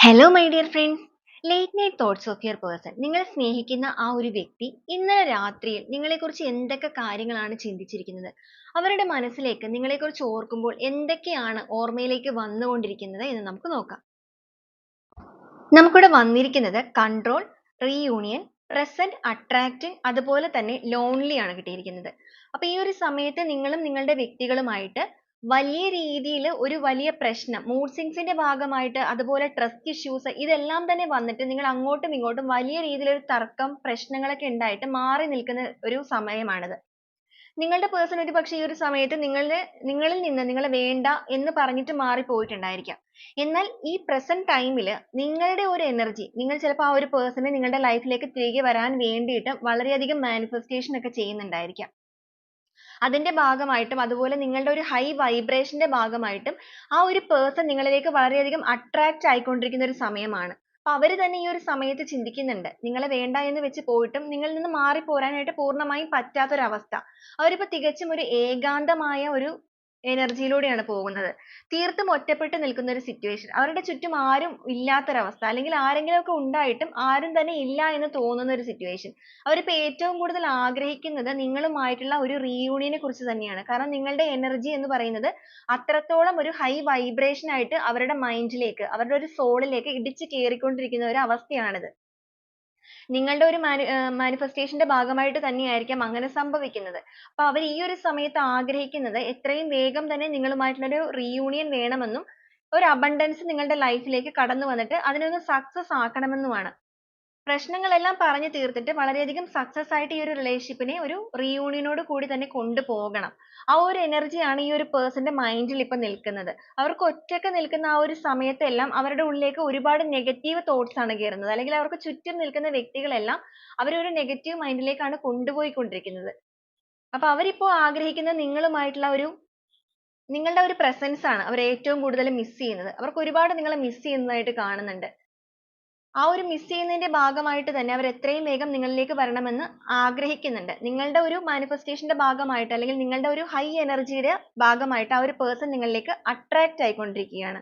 Hello my dear friends, late night thoughts of your person. നിങ്ങൾ സ്നേഹിക്കുന്ന ആ ഒരു വ്യക്തി ഇന്നലെ രാത്രിയിൽ നിങ്ങളെക്കുറിച്ച് എന്തൊക്കെ കാര്യങ്ങളാണ് ചിന്തിച്ചിരിക്കുന്നത്? അവരുടെ മനസ്സിലേക്ക് നിങ്ങളെക്കുറിച്ച് ഓർക്കുമ്പോൾ എന്തൊക്കെയാണ് ഓർമ്മയിലേക്ക് വന്നുകൊണ്ടിരിക്കുന്നത് എന്ന് നമുക്ക് നോക്കാം. നമുക്കിവിടെ വന്നിരിക്കുന്നത് കൺട്രോൾ, റീയൂണിയൻ, പ്രസന്റ്, അട്രാക്റ്റിംഗ്, അതുപോലെ തന്നെ ലോൺലി ആണ് കിട്ടിയിരിക്കുന്നത്. അപ്പൊ ഈ ഒരു സമയത്ത് നിങ്ങളും നിങ്ങളുടെ വ്യക്തികളുമായിട്ട് വലിയ രീതിയിൽ ഒരു വലിയ പ്രശ്നം, മൂഡ് സ്വിങ്സിന്റെ ഭാഗമായിട്ട്, അതുപോലെ ട്രസ്റ്റ് ഇഷ്യൂസ്, ഇതെല്ലാം തന്നെ വന്നിട്ട് നിങ്ങൾ അങ്ങോട്ടും ഇങ്ങോട്ടും വലിയ രീതിയിൽ ഒരു തർക്കം, പ്രശ്നങ്ങളൊക്കെ ഉണ്ടായിട്ട് മാറി നിൽക്കുന്ന ഒരു സമയമാണിത്. നിങ്ങളുടെ പേഴ്സൺ ഒരുപക്ഷേ ഈ ഒരു സമയത്ത് നിങ്ങളിൽ നിന്ന് നിങ്ങളെ വേണ്ട എന്ന് പറഞ്ഞിട്ട് മാറിപ്പോയിട്ടുണ്ടായിരിക്കാം. എന്നാൽ ഈ പ്രസന്റ് ടൈമിൽ നിങ്ങളുടെ ഒരു എനർജി, നിങ്ങൾ ചിലപ്പോൾ ആ ഒരു പേഴ്സണെ നിങ്ങളുടെ ലൈഫിലേക്ക് തിരികെ വരാൻ വേണ്ടിയിട്ട് വളരെയധികം മാനിഫെസ്റ്റേഷൻ ഒക്കെ ചെയ്യുന്നുണ്ടായിരിക്കാം. അതിന്റെ ഭാഗമായിട്ടും, അതുപോലെ നിങ്ങളുടെ ഒരു ഹൈ വൈബ്രേഷന്റെ ഭാഗമായിട്ടും ആ ഒരു പേഴ്സൺ നിങ്ങളിലേക്ക് വളരെയധികം അട്രാക്റ്റ് ആയിക്കൊണ്ടിരിക്കുന്ന ഒരു സമയമാണ്. അപ്പൊ അവര് തന്നെ ഈ ഒരു സമയത്ത് ചിന്തിക്കുന്നുണ്ട്, നിങ്ങളെ വേണ്ട എന്ന് വെച്ച് പോയിട്ടും നിങ്ങളിൽ നിന്ന് മാറി പോരാനായിട്ട് പൂർണ്ണമായും പറ്റാത്തൊരവസ്ഥ. അവരിപ്പോ തികച്ചും ഒരു ഏകാന്തമായ ഒരു എനർജിയിലൂടെയാണ് പോകുന്നത്. തീർത്തും ഒറ്റപ്പെട്ട് നിൽക്കുന്ന ഒരു സിറ്റുവേഷൻ. അവരുടെ ചുറ്റും ആരും ഇല്ലാത്തൊരവസ്ഥ, അല്ലെങ്കിൽ ആരെങ്കിലും ഒക്കെ ഉണ്ടായിട്ടും ആരും തന്നെ ഇല്ല എന്ന് തോന്നുന്ന ഒരു സിറ്റുവേഷൻ. അവരിപ്പോ ഏറ്റവും കൂടുതൽ ആഗ്രഹിക്കുന്നത് നിങ്ങളുമായിട്ടുള്ള ഒരു റീയൂണിയനെ കുറിച്ച് തന്നെയാണ്. കാരണം നിങ്ങളുടെ എനർജി എന്ന് പറയുന്നത് അത്രത്തോളം ഒരു ഹൈ വൈബ്രേഷൻ ആയിട്ട് അവരുടെ മൈൻഡിലേക്ക്, അവരുടെ ഒരു സോളിലേക്ക് ഇടിച്ചു കയറിക്കൊണ്ടിരിക്കുന്ന ഒരു അവസ്ഥയാണിത്. നിങ്ങളുടെ ഒരു മാനിഫെസ്റ്റേഷന്റെ ഭാഗമായിട്ട് തന്നെയായിരിക്കാം അങ്ങനെ സംഭവിക്കുന്നത്. അപ്പൊ അവർ ഈ ഒരു സമയത്ത് ആഗ്രഹിക്കുന്നത് എത്രയും വേഗം തന്നെ നിങ്ങളുമായിട്ടുള്ള ഒരു റീയൂണിയൻ വേണമെന്നും ഒരു അബണ്ടൻസ് നിങ്ങളുടെ ലൈഫിലേക്ക് കടന്നു വന്നിട്ട് അതിനൊന്ന് സക്സസ് ആക്കണമെന്നുമാണ്. പ്രശ്നങ്ങളെല്ലാം പറഞ്ഞു തീർത്തിട്ട് വളരെയധികം സക്സസ് ആയിട്ട് ഈ ഒരു റിലേഷൻഷിപ്പിനെ ഒരു റീയൂണിയനോട് കൂടി തന്നെ കൊണ്ടുപോകണം. ആ ഒരു എനർജിയാണ് ഈ ഒരു പേഴ്സന്റെ മൈൻഡിൽ ഇപ്പൊ നിൽക്കുന്നത്. അവർക്ക് ഒറ്റയ്ക്ക് നിൽക്കുന്ന ആ ഒരു സമയത്തെല്ലാം അവരുടെ ഉള്ളിലേക്ക് ഒരുപാട് നെഗറ്റീവ് തോട്ട്സ് ആണ് കയറുന്നത്. അല്ലെങ്കിൽ അവർക്ക് ചുറ്റും നിൽക്കുന്ന വ്യക്തികളെല്ലാം അവരെ ഒരു നെഗറ്റീവ് മൈൻഡിലേക്കാണ് കൊണ്ടുപോയിക്കൊണ്ടിരിക്കുന്നത്. അപ്പൊ അവരിപ്പോ ആഗ്രഹിക്കുന്നത് നിങ്ങളുടെ ഒരു പ്രസൻസ് ആണ് അവർ ഏറ്റവും കൂടുതൽ മിസ് ചെയ്യുന്നത്. അവർക്ക് ഒരുപാട് നിങ്ങളെ മിസ് ചെയ്യുന്നതായിട്ട് കാണുന്നുണ്ട്. ആ ഒരു മിസ് ചെയ്യുന്നതിന്റെ ഭാഗമായിട്ട് തന്നെ അവർ എത്രയും വേഗം നിങ്ങളിലേക്ക് വരണമെന്ന് ആഗ്രഹിക്കുന്നുണ്ട്. നിങ്ങളുടെ ഒരു മാനിഫെസ്റ്റേഷന്റെ ഭാഗമായിട്ട്, അല്ലെങ്കിൽ നിങ്ങളുടെ ഒരു ഹൈ എനർജിയുടെ ഭാഗമായിട്ട് ആ ഒരു പേഴ്സൺ നിങ്ങളിലേക്ക് അട്രാക്റ്റ് ആയിക്കൊണ്ടിരിക്കുകയാണ്.